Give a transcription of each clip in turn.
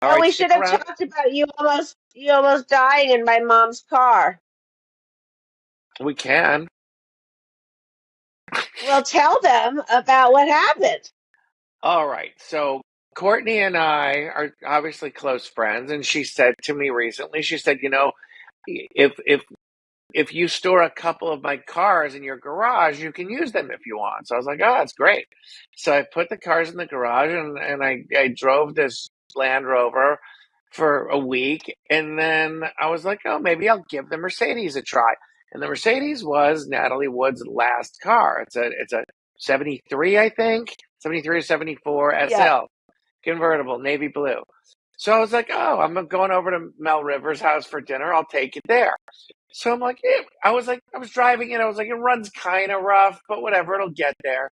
All Oh, right, we stick should have around. talked about you almost dying in my mom's car. We can. Well, tell them about what happened. All right. So Courtney and I are obviously close friends, and she said to me recently, she said, if you store a couple of my cars in your garage, you can use them if you want. So I was like, oh, that's great. So I put the cars in the garage, and I drove this Land Rover for a week, and then I was like, oh, maybe I'll give the Mercedes a try. And the Mercedes was Natalie Wood's last car. It's a 73, I think, 73 or 74 Yep. SL convertible, navy blue. So I was like, oh, I'm going over to Mel Rivers' house for dinner. I'll take it there. So I'm like, yeah. I was driving it. I was like, it runs kind of rough, but whatever, it'll get there.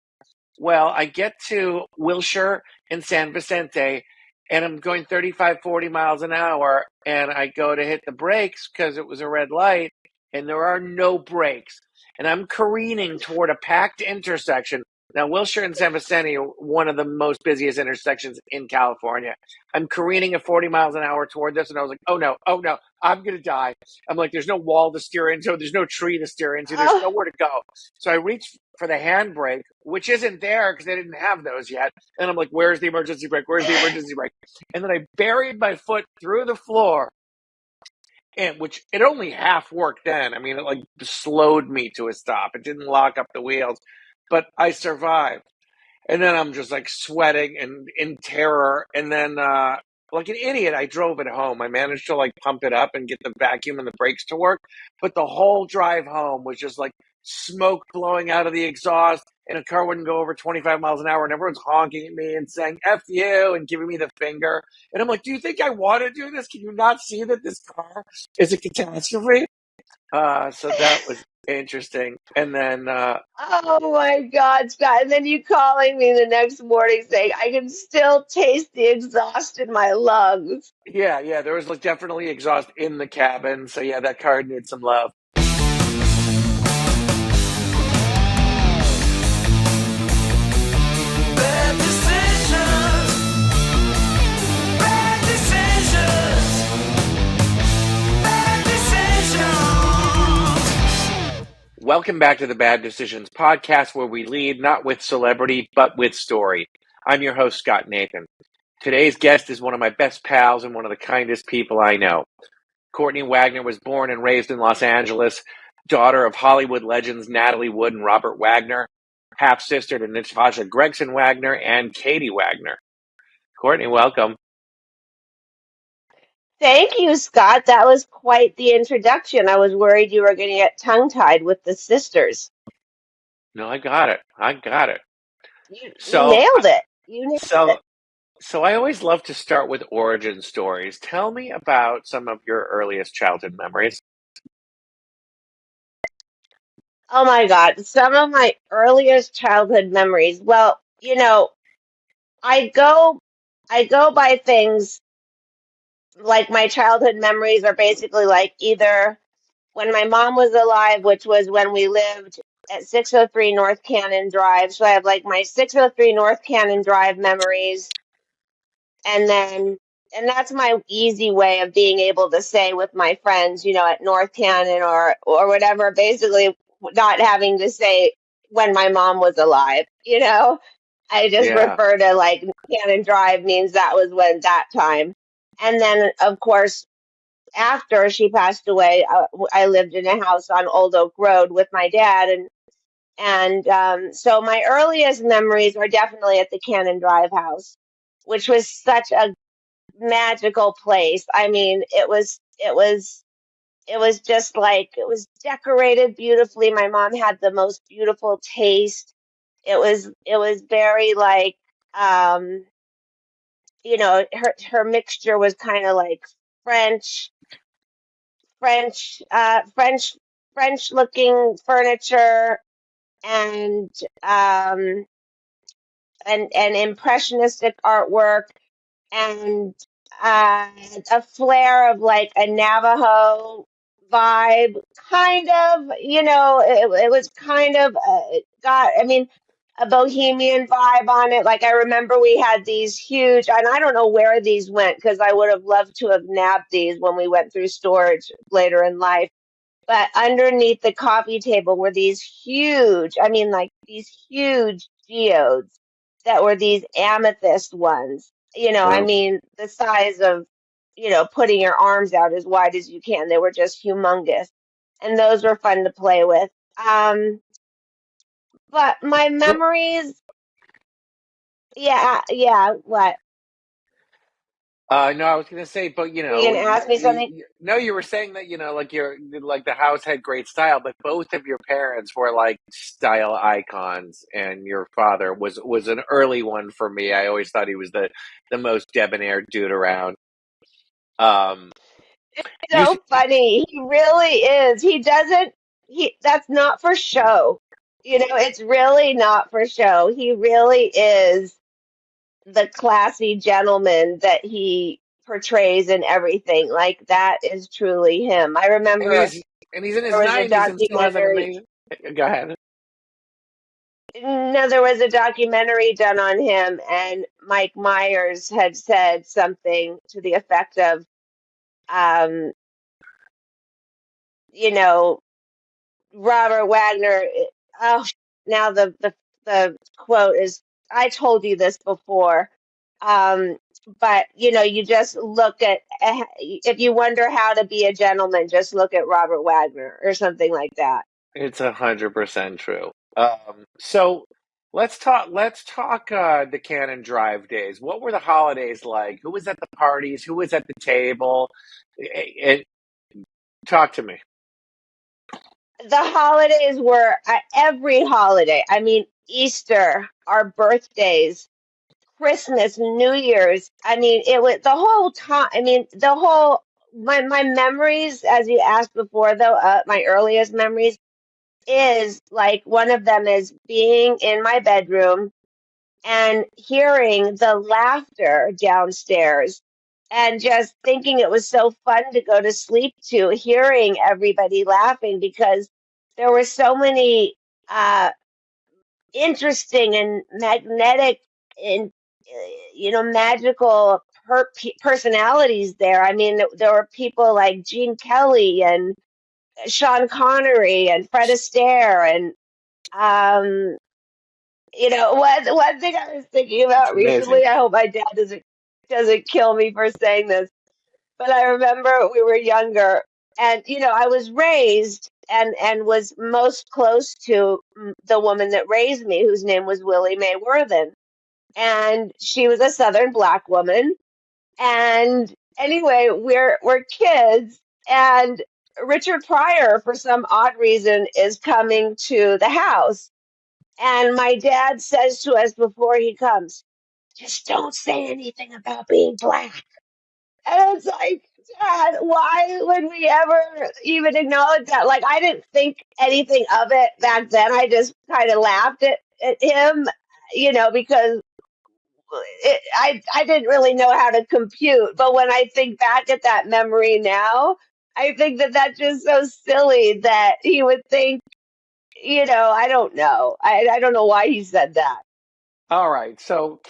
Well, I get to Wilshire and San Vicente, and I'm going 35, 40 miles an hour, and I go to hit the brakes because it was a red light, and there are no brakes. And I'm careening toward a packed intersection. Now, Wilshire and San Vicente are one of the most busiest intersections in California. I'm careening at 40 miles an hour toward this, and I was like, oh no, I'm going to die. I'm like, there's no wall to steer into, there's no tree to steer into, there's Oh, nowhere to go. So I reach for the handbrake, which isn't there because they didn't have those yet. And I'm like, where's the emergency brake? Where's the emergency brake? And then I buried my foot through the floor, and which it only half worked then. I mean, it like slowed me to a stop. It didn't lock up the wheels, but I survived. And then I'm just like sweating and in terror. And then, like an idiot, I drove it home. I managed to like pump it up and get the vacuum and the brakes to work. But the whole drive home was just like smoke blowing out of the exhaust, and a car wouldn't go over 25 miles an hour. And everyone's honking at me and saying, F you, and giving me the finger. And I'm like, do you think I want to do this? Can you not see that this car is a catastrophe? So that was interesting. And then, oh my God, Scott. And then you calling me the next morning saying, I can still taste the exhaust in my lungs. yeah, there was like definitely exhaust in the cabin. So yeah, that car needs some love. Bad decisions, bad decisions, bad decisions. Welcome back to the Bad Decisions podcast, where we lead not with celebrity, but with story. I'm your host, Scott Nathan. Today's guest is one of my best pals and one of the kindest people I know. Courtney Wagner was born and raised in Los Angeles, daughter of Hollywood legends Natalie Wood and Robert Wagner, half-sister to Natasha Gregson Wagner and Katie Wagner. Courtney, welcome. Thank you, Scott. That was quite the introduction. I was worried you were going to get tongue-tied with the sisters. No, I got it. I got it. You So, nailed it. You nailed so, it. so I always love to start with origin stories. Tell me about some of your earliest childhood memories. Oh my God. Some of my earliest childhood memories. Well, I go I go by things like my childhood memories are basically like either when my mom was alive, which was when we lived at 603 North Cannon Drive. So I have like my 603 North Cannon Drive memories, and then and that's my easy way of being able to say with my friends, at North Cannon or whatever, basically not having to say when my mom was alive. I just Yeah, refer to like Cannon Drive means that was when that time. And then, of course, after she passed away, I lived in a house on Old Oak Road with my dad, and so my earliest memories are definitely at the Cannon Drive house, which was such a magical place. I mean, it was just like it was decorated beautifully. My mom had the most beautiful taste. It was very like um her mixture was kind of like French French, French looking furniture and um, and impressionistic artwork and uh, a flair of like a Navajo vibe, kind of. It was kind of got. I mean, a bohemian vibe on it. Like I remember we had these huge, and I don't know where these went because I would have loved to have nabbed these when we went through storage later in life. But underneath the coffee table were these huge, I mean, like these huge geodes that were these amethyst ones. I Oh. mean, the size of, putting your arms out as wide as you can. They were just humongous. And those were fun to play with. But my So, memories, yeah, what? no, I was gonna say, but Were you gonna ask me something? no, you were saying that like like the house had great style, but both of your parents were like style icons, and your father was an early one for me. I always thought he was the most debonair dude around. Um, you So funny. He really is. He doesn't, that's not for show. It's really not for show. He really is the classy gentleman that he portrays in everything. Like that is truly him. I and remember he's in his there was a 90s and still has an documentary. amazing. Go ahead. No, there was a documentary done on him, and Mike Myers had said something to the effect of, um, you know, Robert Wagner. Oh, now the quote is, "I told you this before," but you just look at if you wonder how to be a gentleman, just look at Robert Wagner or something like that. It's 100% true. So let's talk the Cannon Drive days. What were the holidays like? Who was at the parties? Who was at the table? And talk to me. The holidays were every holiday. I mean, Easter, our birthdays, Christmas, New Year's. I mean, it was the whole time. I mean, the whole my memories, as you asked before, though, my earliest memories is like one of them is being in my bedroom and hearing the laughter downstairs and just thinking it was so fun to go to sleep to, hearing everybody laughing because there were so many uh, interesting and magnetic and magical personalities there. I mean, there were people like Gene Kelly and Sean Connery and Fred Astaire and um, one thing I was thinking It's about amazing. recently. I hope my dad doesn't kill me for saying this, but I remember we were younger, and I was raised and was most close to the woman that raised me, whose name was Willie May Worthen, and she was a Southern black woman. And anyway, we're kids, and Richard Pryor, for some odd reason, is coming to the house. And my dad says to us before he comes, just don't say anything about being black. And I was like, Dad, why would we ever even acknowledge that? Like, I didn't think anything of it back then. I just kind of laughed at him, because I didn't really know how to compute. But when I think back at that memory now, I think that that's just so silly that he would think, I don't know. I don't know why he said that. All right. So,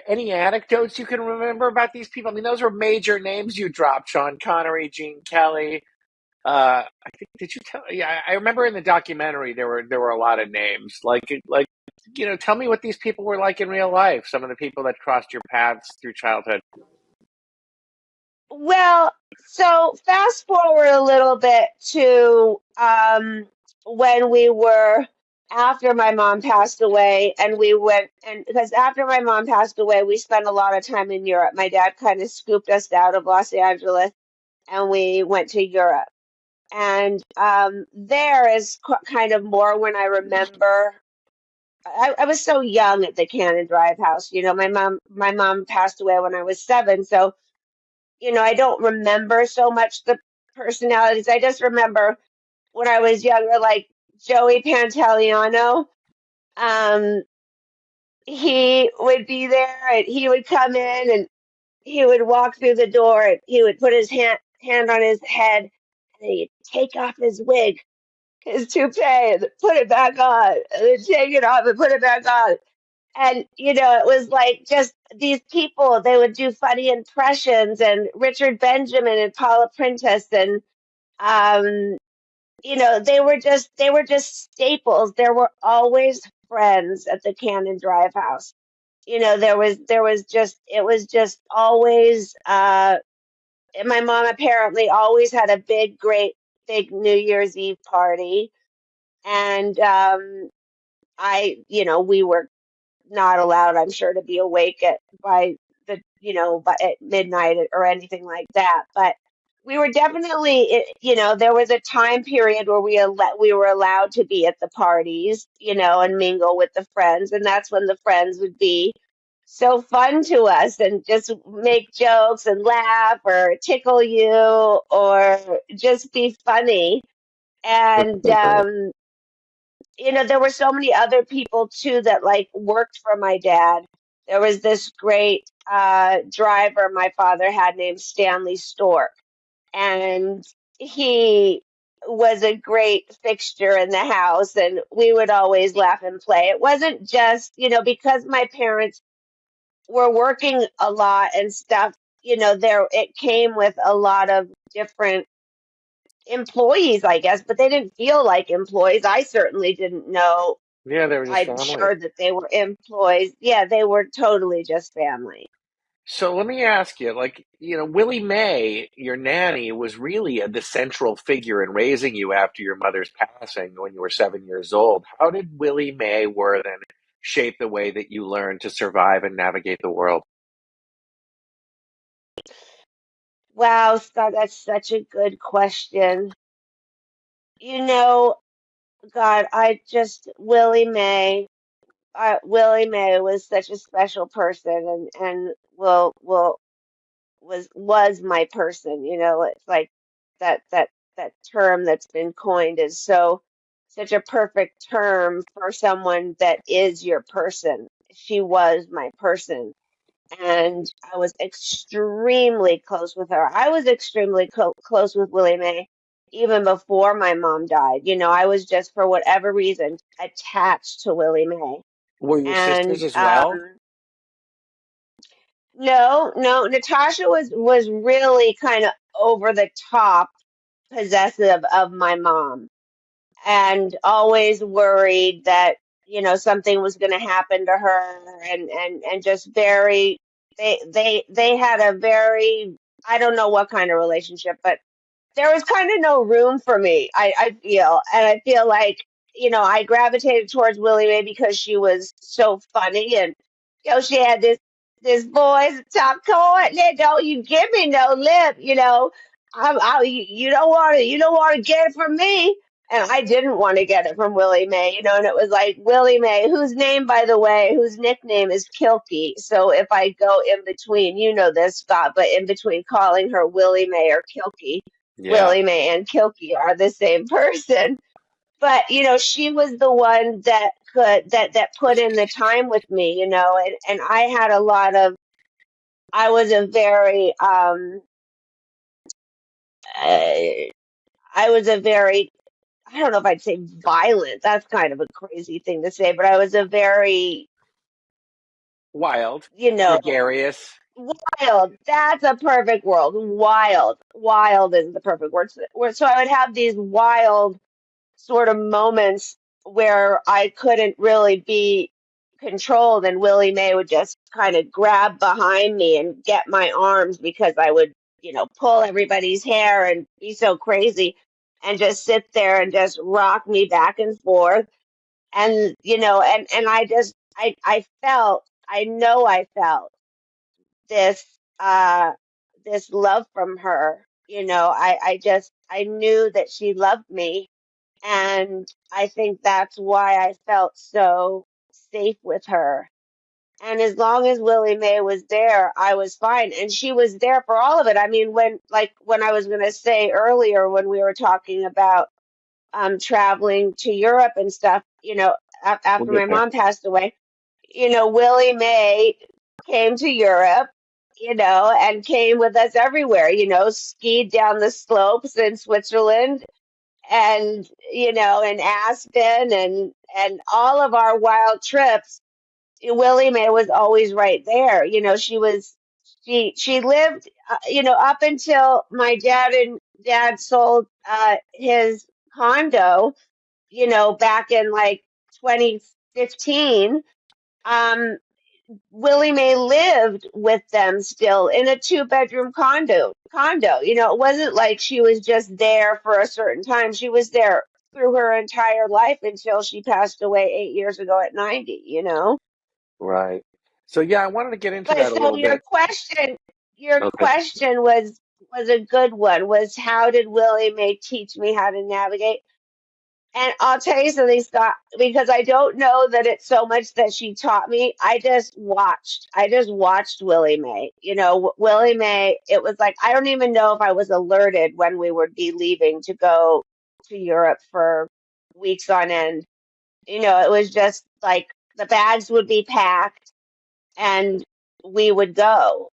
any anecdotes you can remember about these people? I mean, those were major names you dropped: Sean Connery, Gene Kelly. I think did you tell? Yeah, I remember in the documentary there were a lot of names. Like tell me what these people were like in real life. Some of the people that crossed your paths through childhood. Well, so fast forward a little bit to when we were after my mom passed away, and we went, and because after my mom passed away, we spent a lot of time in Europe. My dad kind of scooped us out of Los Angeles, and we went to Europe. And there is kind of more when I remember. I was so young at the Cannon Drive house. My mom passed away when I was 7, so I don't remember so much the personalities. I just remember when I was younger, like Joey Pantoliano. Um, he would be there, and he would come in, and he would walk through the door, and he would put his hand on his head, and he'd take off his wig, his toupee and put it back on, and then take it off and put it back on. And, it was like just these people, they would do funny impressions, and Richard Benjamin and Paula Prentice, and, um, they were just staples. There were always friends at the Cannon Drive house. There was just, it was just always, my mom apparently always had a great, big New Year's Eve party. And, we were not allowed, I'm sure, to be awake by at midnight or anything like that. But we were definitely, there was a time period where we were allowed to be at the parties, and mingle with the friends, and that's when the friends would be so fun to us and just make jokes and laugh or tickle you or just be funny. And there were so many other people too that like worked for my dad. There was this great driver my father had named Stanley Stork, and he was a great fixture in the house, and we would always laugh and play. It wasn't just, because my parents were working a lot and stuff, there it came with a lot of different employees, I guess, but they didn't feel like employees. I certainly didn't know. Yeah, they were just I'm family. sure that they were employees. Yeah, they were totally just family. So let me ask you, Willie May, your nanny, was really the central figure in raising you after your mother's passing when you were 7 years old. How did Willie May Worthen shape the way that you learned to survive and navigate the world? Wow, Scott, that's such a good question. You know, God, Willie May was such a special person, and was my person. It's like that term that's been coined is such a perfect term for someone that is your person. She was my person, and I was extremely close with her. I was extremely close with Willie Mae even before my mom died. I was just, for whatever reason, attached to Willie Mae. Were your sisters And as well? no, no, Natasha was really kind of over the top possessive of my mom, and always worried that something was going to happen to her, and just very, they had a very, I don't know what kind of relationship, but there was kind of no room for me, I feel. And I feel like, I gravitated towards Willie Mae because she was so funny, and she had this voice, top Courtney, don't you give me no lip, you don't want to get it from me. And I didn't want to get it from Willie Mae, and it was like Willie Mae, whose name, by the way, whose nickname is Kilky. So if I go in between, this, Scott, but in between calling her Willie Mae or Kilky, Yeah. Willie Mae and Kilky are the same person. But she was the one that put in the time with me, and I had a lot of. I was a very I was a very, I don't know if I'd say violent. That's kind of a crazy thing to say, but I was a very, Wild, you know, gregarious. wild. That's a perfect word. Wild. Wild is the perfect word. So I would have these wild sort of moments where I couldn't really be controlled, and Willie Mae would just kind of grab behind me and get my arms because I would, pull everybody's hair and be so crazy and just sit there and just rock me back and forth. And, and I felt this, uh, this love from her. I knew that she loved me, and I think that's why I felt so safe with her. And as long as Willie Mae was there, I was fine. And she was there for all of it. I mean, when I was going to say earlier, when we were talking about traveling to Europe and stuff, We'll after my get there. mom passed away, Willie Mae came to Europe, and came with us everywhere, skied down the slopes in Switzerland, and in Aspen and all of our wild trips, Willie Mae was always right there. She lived, up until my dad sold his condo, back in like 2015. Um, Willie Mae lived with them still in a two-bedroom condo. It wasn't like she was just there for a certain time. She was there through her entire life until she passed away 8 years ago at 90. Right. So yeah, I wanted to get into But that a so little bit. your Okay. question was a good one. Was how did Willie Mae teach me how to navigate? And I'll tell you something, Scott, because I don't know that it's so much that she taught me. I just watched. I just watched Willie Mae. Willie Mae, it was like, I don't even know if I was alerted when we would be leaving to go to Europe for weeks on end. It was just like the bags would be packed and we would go,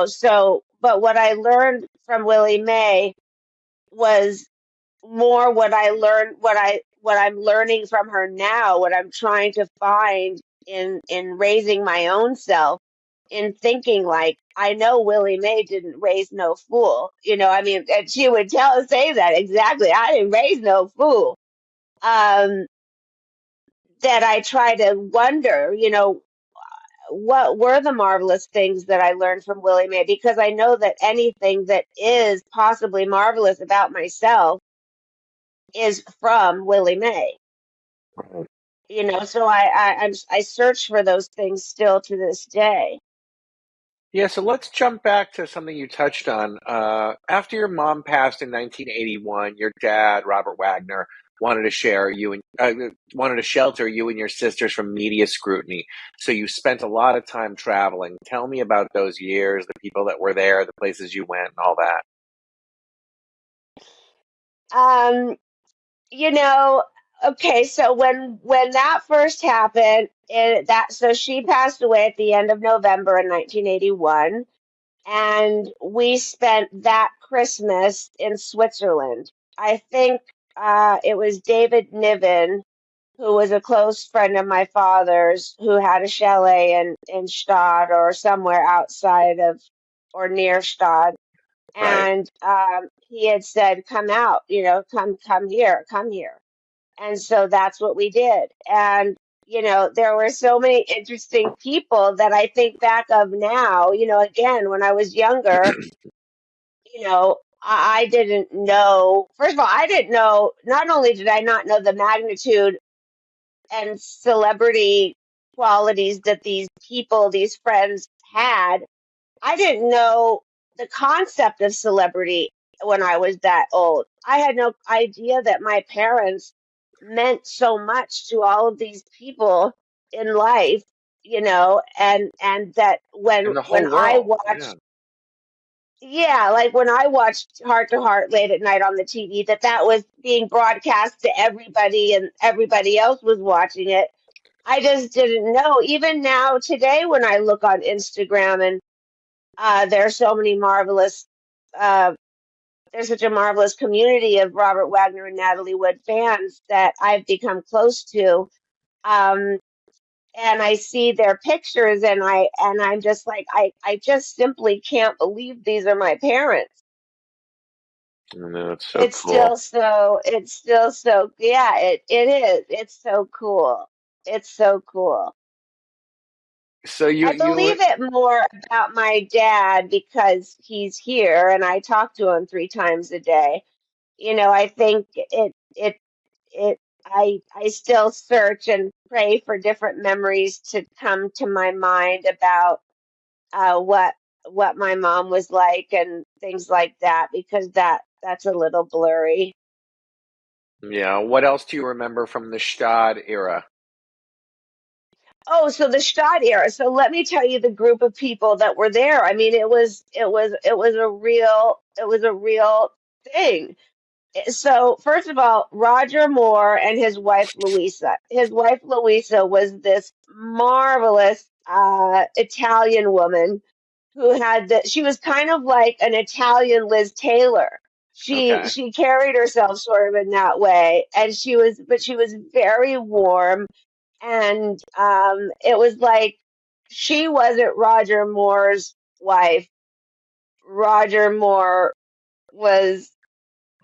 So, but what I learned from Willie Mae was more what I'm learning from her now, what I'm trying to find in raising my own self, in thinking like, I know Willie Mae didn't raise no fool. I mean, and she would say that exactly. I didn't raise no fool. Um, that I try to wonder, what were the marvelous things that I learned from Willie Mae? Because I know that anything that is possibly marvelous about myself is from Willie Mae. Right. So I search for those things still to this day. Yeah, so let's jump back to something you touched on. After your mom passed in 1981, your dad, Robert Wagner, wanted to shelter you and your sisters from media scrutiny. So you spent a lot of time traveling. Tell me about those years, the people that were there, the places you went, and all that. Um, you know, okay, so when that first happened, so she passed away at the end of November in 1981, and we spent that Christmas in Switzerland. I think it was David Niven, who was a close friend of my father's, who had a chalet in Stad or somewhere outside of or near Stad. Right. And he had said, "Come out, come here, come here." And so that's what we did. And there were so many interesting people that I think back of now. Again, when I was younger, I didn't know. First of all, I didn't know. Not only did I not know the magnitude and celebrity qualities that these friends had, I didn't know the concept of celebrity when I was that old. I had no idea that my parents meant so much to all of these people in life, and that In the when whole I world. Yeah. watched, yeah, like when I watched Heart to Heart late at night on the TV, that was being broadcast to everybody and everybody else was watching it. I just didn't know. Even now, today, when I look on Instagram and there are so many marvelous, uh, there's such a marvelous community of Robert Wagner and Natalie Wood fans that I've become close to. Um, and I see their pictures and I'm just like, I just simply can't believe these are my parents. No, it's so cool. It's still so, yeah, it is. It's so cool. It's so cool. So you I you believe it more about my dad because he's here and I talk to him 3 times a day. I think it I still search and pray for different memories to come to my mind about what my mom was like and things like that because that's a little blurry. yeah, what else do you remember from the Stad era? Oh, so the Stadt era. So let me tell you the group of people that were there. I mean, it was a real thing. So first of all, Roger Moore and his wife Louisa. His wife Louisa was this marvelous Italian woman who had she was kind of like an Italian Liz Taylor. She Okay. she carried herself sort of in that way, and she was very warm, and it was like she wasn't Roger Moore's wife. Roger Moore was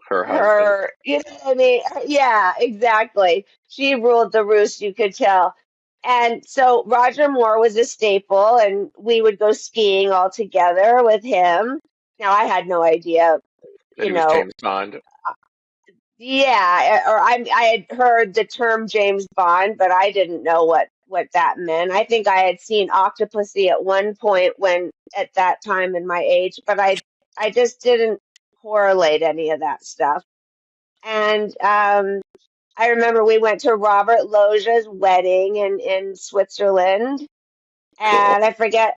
Her husband. her, you know what I mean? Yeah, exactly. She ruled the roost, you could tell. And so Roger Moore was a staple, and we would go skiing all together with him. Now, I had no idea, That you he was know, James Bond. yeah, or I had heard the term James Bond, but I didn't know what that meant. I think I had seen Octopussy at one point when at that time in my age, but I just didn't correlate any of that stuff. And I remember we went to Robert Loggia's wedding in Switzerland, Cool. and I forget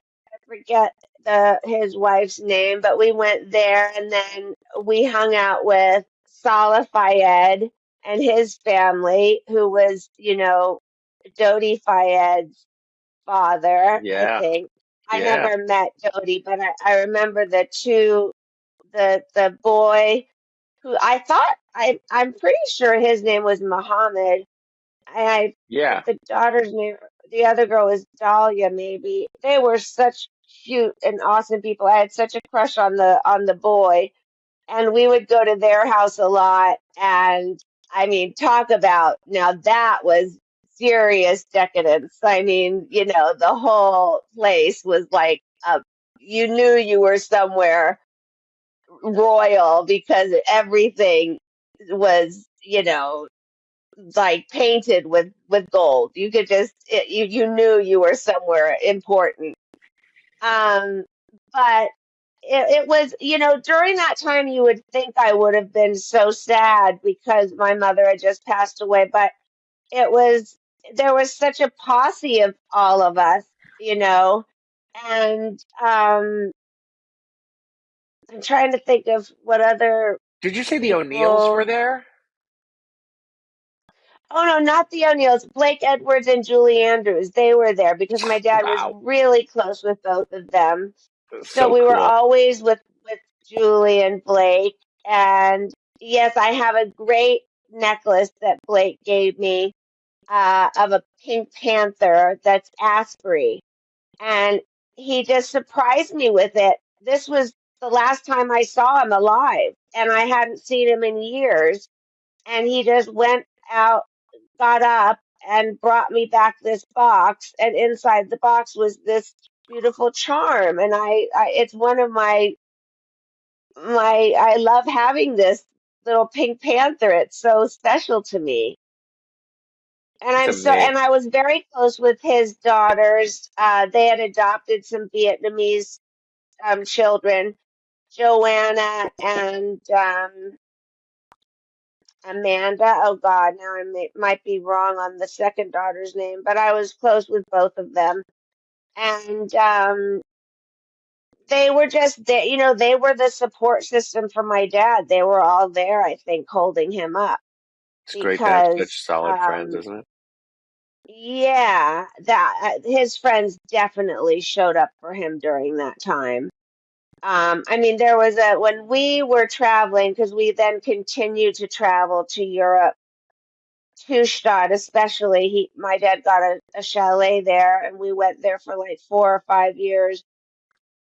the his wife's name, but we went there, and then we hung out with Salah Fayed and his family, who was, Dodi Fayed's father, I Yeah. think. I Yeah. never met Dodi, but I remember the boy who I thought I'm pretty sure his name was Muhammad. Yeah. But the daughter's name, the other girl was Dahlia, maybe. They were such cute and awesome people. I had such a crush on the boy, and we would go to their house a lot. And I mean, talk about now that was serious decadence. I mean, the whole place was like you knew you were somewhere royal because everything was, like painted with gold. You could you knew you were somewhere important. Um, but it was, during that time you would think I would have been so sad because my mother had just passed away, but it was there was such a posse of all of us, and I'm trying to think of what other Did you say the O'Neills were people. there? Oh no, not the O'Neills. Blake Edwards and Julie Andrews. They were there because my dad was Wow. really close with both of them. So So we were cool. always with Julie and Blake. And yes, I have a great necklace that Blake gave me of a Pink Panther that's Asprey. And he just surprised me with it. This was the last time I saw him alive, and I hadn't seen him in years. And he just went out, got up, and brought me back this box, and inside the box was this beautiful charm. And it's one of my I love having this little Pink Panther. It's so special to me. And It's and amazing. I was very close with his daughters. They had adopted some Vietnamese children, Joanna and Amanda. Oh God, now might be wrong on the second daughter's name, but I was close with both of them. And they were just there, they were the support system for my dad. They were all there, I think, holding him up It's great to have because, such solid friends, isn't it? yeah, that his friends definitely showed up for him during that time. I mean, there was when we were traveling, because we then continued to travel to Europe, Kustad especially. My dad got a chalet there, and we went there for like 4 or 5 years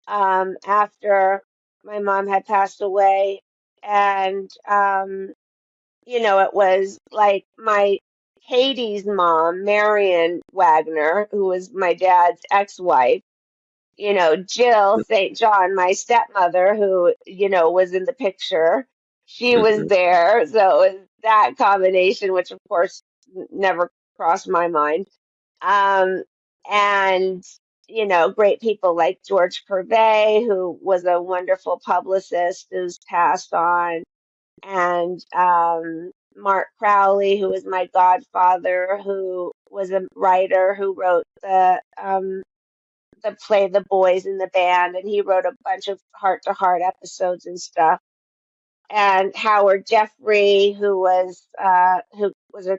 after my mom had passed away. And it was like my Katie's mom, Marion Wagner, who was my dad's ex-wife. Jill St. John, my stepmother, who, was in the picture, she was Hmm. there. So it was that combination, which of course never crossed my mind. Um, and, great people like George Purvey, who was a wonderful publicist who's passed on, and Mark Crowley, who was my godfather, who was a writer who wrote the play The Boys in the Band, and he wrote a bunch of heart to heart episodes and stuff. And Howard Jeffrey, who was a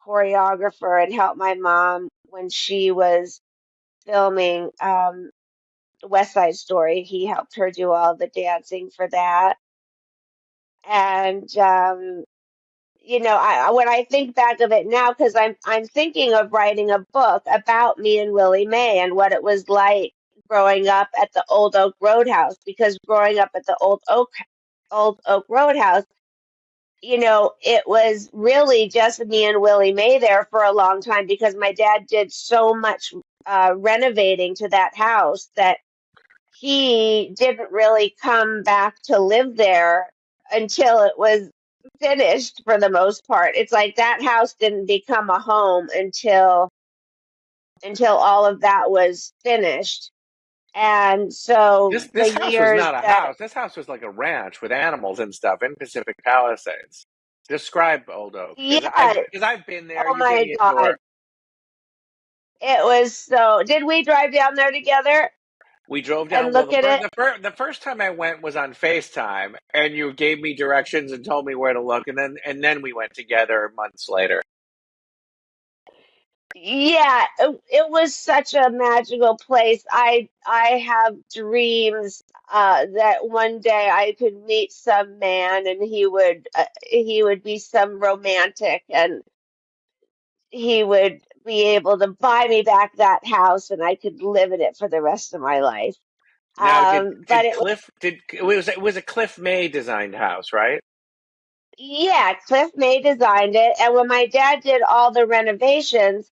choreographer and helped my mom when she was filming West Side Story. He helped her do all the dancing for that. And when I think back of it now, because I'm thinking of writing a book about me and Willie May and what it was like growing up at the Old Oak Roadhouse. Because growing up at the Old Oak Roadhouse, it was really just me and Willie May there for a long time because my dad did so much renovating to that house that he didn't really come back to live there until it was finished for the most part. It's like that house didn't become a home until all of that was finished. And so the This house was years not a that, house. This house was like a ranch with animals and stuff in Pacific Palisades. Describe Old Oak, yeah, because I've been there. oh You give my me a God, tour. it was so, did we drive down there together We drove and down. Well, look at it? the first time I went was on FaceTime, and you gave me directions and told me where to look, and then we went together months later. Yeah, it was such a magical place. I have dreams that one day I could meet some man and he would be some romantic and he would be able to buy me back that house and I could live in it for the rest of my life. Now, But did Cliff did it was a Cliff May designed house, right? Yeah, Cliff May designed it. And when my dad did all the renovations,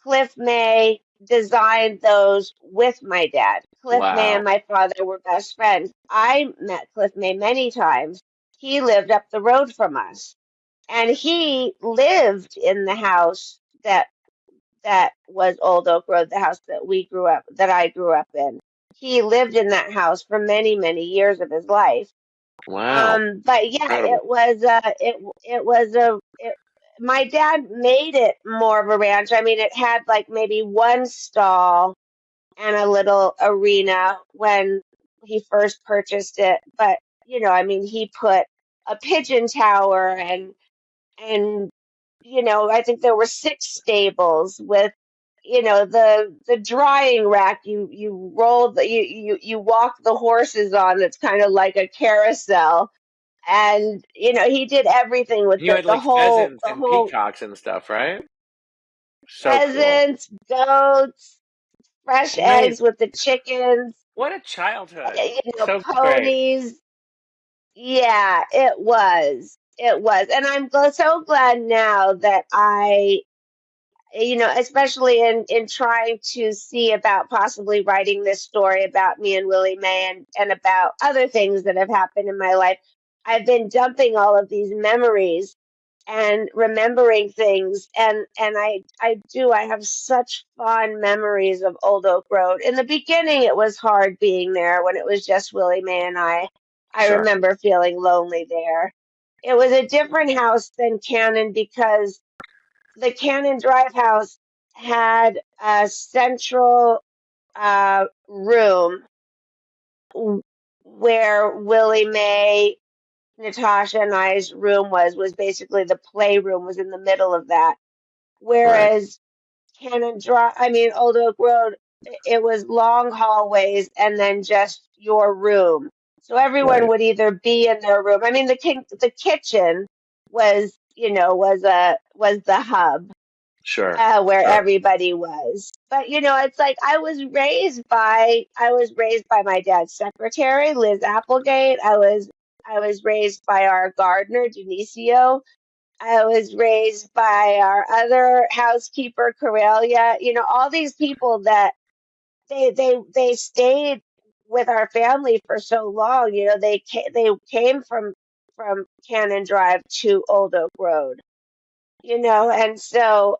Cliff May designed those with my dad. Cliff May and Wow, my father were best friends. I met Cliff May many times. He lived up the road from us. And he lived in the house that was Old Oak Road, the house that I grew up in. He lived in that house for many, many years of his life. wow, But yeah, incredible. it was my dad made it more of a ranch. I mean, it had like maybe one stall and a little arena when he first purchased it. But, I mean, he put a pigeon tower and, I think there were six stables with, the drying rack you roll you walk the horses on. That's kind of like a carousel, and he did everything with You had the like whole pheasants the and whole peacocks and stuff, right? So cool. pheasants, goats, fresh eggs Amazing. with the chickens, What a childhood. So great. ponies. Yeah, it was, and I'm so glad now that especially in trying to see about possibly writing this story about me and Willie May and about other things that have happened in my life. I've been dumping all of these memories and remembering things, and I have such fond memories of Old Oak Road. In the beginning it was hard being there when it was just Willie Mae and I Sure. remember feeling lonely there. It was a different house than Cannon because the Cannon Drive house had a central room where Willie Mae, Natasha and I's room was basically the playroom was in the middle of that. Right. Whereas Old Oak Road, it was long hallways and then just your room. So everyone Right. would either be in their room. I mean, the kitchen was the hub Sure. where Sure. everybody was. But it's like I was raised by my dad's secretary, Liz Applegate. I was raised by our gardener, Denisio. I was raised by our other housekeeper, Corelia. All these people that they stayed with our family for so long. They came from Cannon Drive to Old Oak Road. And so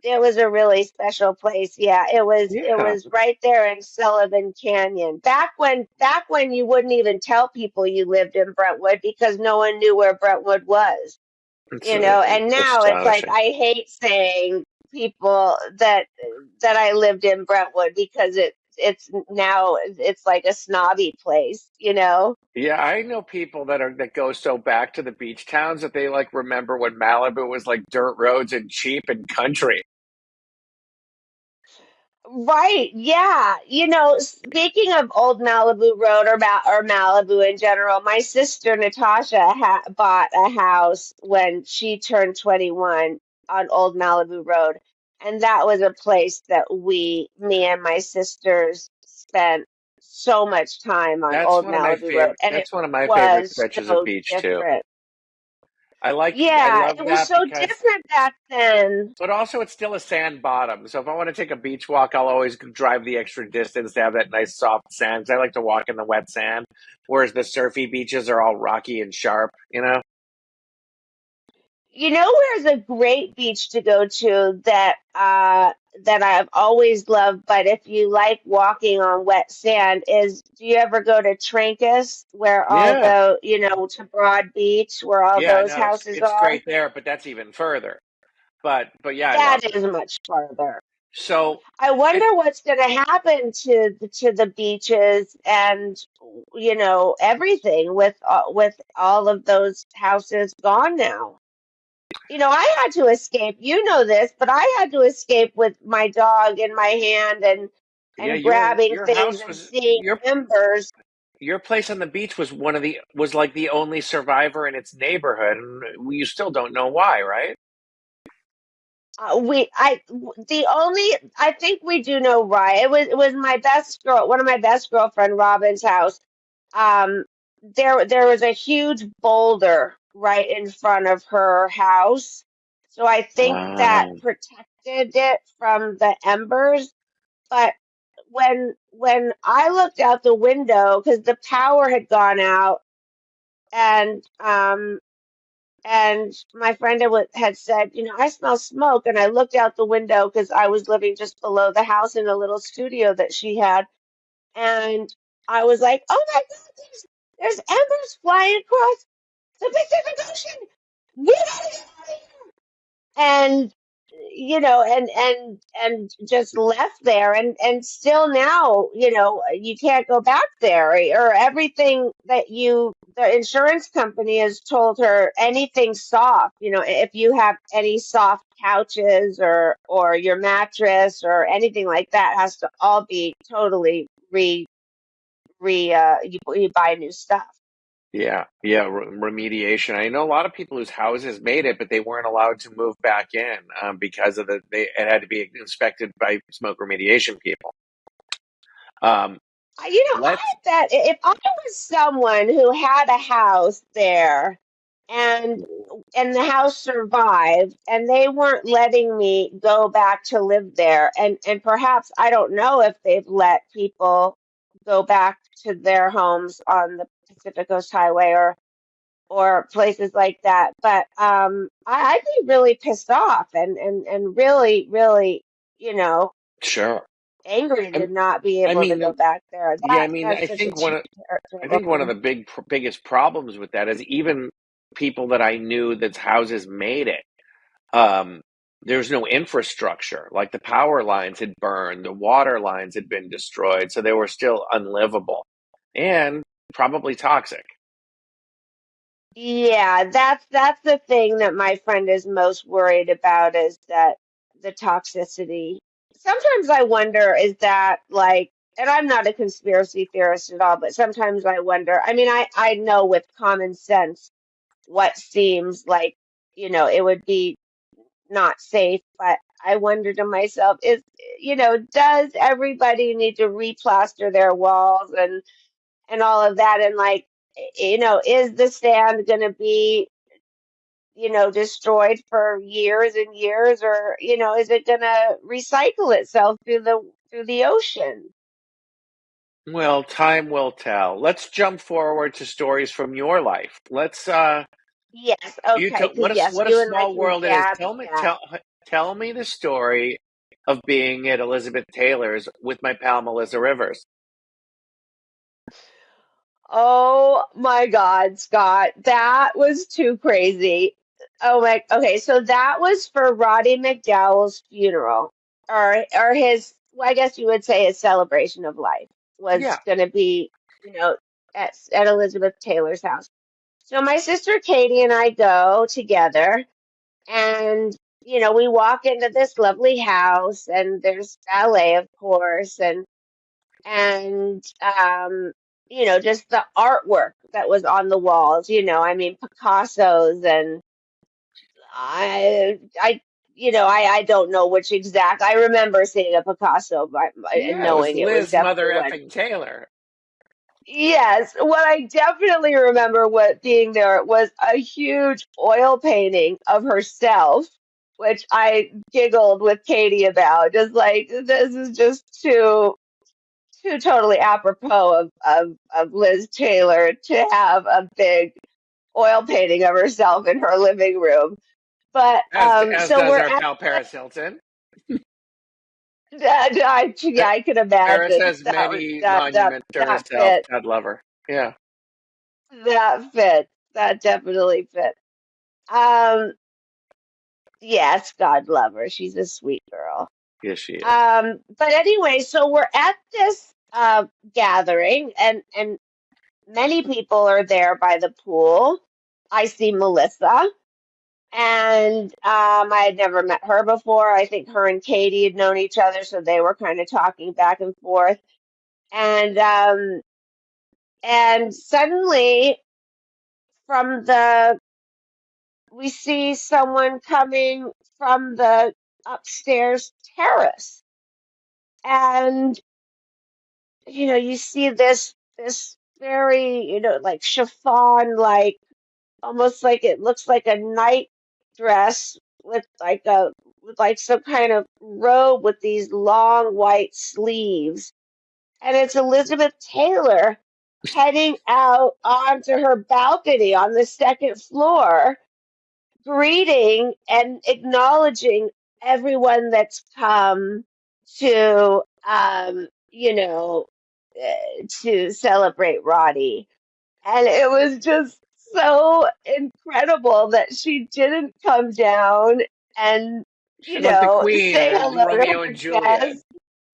it was a really special place. Yeah, it Yeah. was right there in Sullivan Canyon. Back when you wouldn't even tell people you lived in Brentwood because no one knew where Brentwood was. And It's now it's like astonishing. I hate saying people that I lived in Brentwood because it's like a snobby place. Yeah, I know people that go so back to the beach towns that they like remember when Malibu was like dirt roads and cheap and country. Right, yeah. Speaking of old Malibu Road or Malibu in general, my sister Natasha bought a house when she turned 21 on Old Malibu Road. And that was a place that me and my sisters spent so much time on That's Old one of my Malibu Road. favorite. And it That's one of my favorite was stretches of so beach too. different. I Yeah, love it was that so because, different back then. but also it's still a sand bottom. So if I want to take a beach walk, I'll always drive the extra distance to have that nice soft sand. 'Cause I like to walk in the wet sand, whereas the surfy beaches are all rocky and sharp. You know? You know where's a great beach to go to that I've always loved, but if you like walking on wet sand is do you ever go to Trancas where all Yeah, to Broad Beach where all yeah. those No, houses it's are? great there, but that's even further. But yeah, I That love it. is much farther. So I it wonder what's going to happen to the beaches and everything with all of those houses gone now. I had to escape. You know this, but I had to escape with my dog in my hand yeah, and grabbing your things house and was seeing embers. your place on the beach was was like the only survivor in its neighborhood, and you still don't know why, right? I think we do know why. It was my best girl, one of my best girlfriend, Robin's house. Um, there was a huge boulder right in front of her house, so I think that Um, protected it from the embers. But when I looked out the window because the power had gone out and and my friend had said, I smell smoke, and I looked out the window because I was living just below the house in a little studio that she had, and I was like, oh my God, there's embers flying across the Pacific Ocean. We gotta get out of here and and just left there and still now you can't go back there or everything that the insurance company has told her anything soft if you have any soft couches or your mattress or anything like that has to all be totally you buy new stuff. yeah, remediation. I know a lot of people whose houses made it, but they weren't allowed to move back in because of it had to be inspected by smoke remediation people. Um, I let's bet if I was someone who had a house there and the house survived and they weren't letting me go back to live there and perhaps I don't know if they've let people go back to their homes on the Pacific Coast Highway or places like that, but I'd be really pissed off and really really you know sure. angry to I, not be I able to mean, go back there. yeah. I mean, That's such a I terrible think one of thing. the biggest problems with that is even people that I knew that's houses made it. Um, there's no infrastructure. Like the power lines had burned, the water lines had been destroyed, so they were still unlivable and probably toxic. Yeah, that's the thing that my friend is most worried about is that the toxicity. Sometimes I wonder is that like, and I'm not a conspiracy theorist at all, but sometimes I wonder. I mean, I know with common sense what seems like, it would be not safe, but I wonder to myself, does everybody need to replaster their walls and all of that? And like, is the sand going to be, destroyed for years and years, or, is it going to recycle itself through the ocean? Well, time will tell. Let's jump forward to stories from your life. Let's Yes, you okay, tell because yes, what a you and I small can world it is. gab chat. Tell me the story of being at Elizabeth Taylor's with my pal Melissa Rivers. Oh my God, Scott, that was too crazy. Oh my, okay, so that was for Roddy McDowell's funeral, or his, well, I guess you would say his celebration of life Yeah. was going to be, at Elizabeth Taylor's house. So my sister Katie and I go together, and we walk into this lovely house, and there's ballet, of course, and just the artwork that was on the walls. I mean, Picasso's, and I don't know which exact. I remember seeing a Picasso, and Yeah, it was knowing it was Liz Mother definitely one. effing Taylor. Yes, what I definitely remember what being there was a huge oil painting of herself, which I giggled with Katie about. Just like, this is just too totally apropos of Liz Taylor to have a big oil painting of herself in her living room. But As so does we're our at pal Paris Hilton. yeah, I can Paris imagine has many monuments to that herself. fit. God love her. Yeah. That fit. That definitely fit. Um, yes, God love her. She's a sweet girl. Yes, she is. But anyway, so we're at this gathering, and many people are there by the pool. I see Melissa, and I had never met her before. I think her and Katie had known each other, so they were kind of talking back and forth. And suddenly, from the we see someone coming from the upstairs terrace, and you see this very, like chiffon, like almost like it looks like a night dress with like some kind of robe with these long white sleeves, and it's Elizabeth Taylor heading out onto her balcony on the second floor, greeting and acknowledging everyone that's come to to celebrate Roddy. And it was just so incredible that she didn't come down and She's like the queen say in hello to Romeo her and Juliet. guests.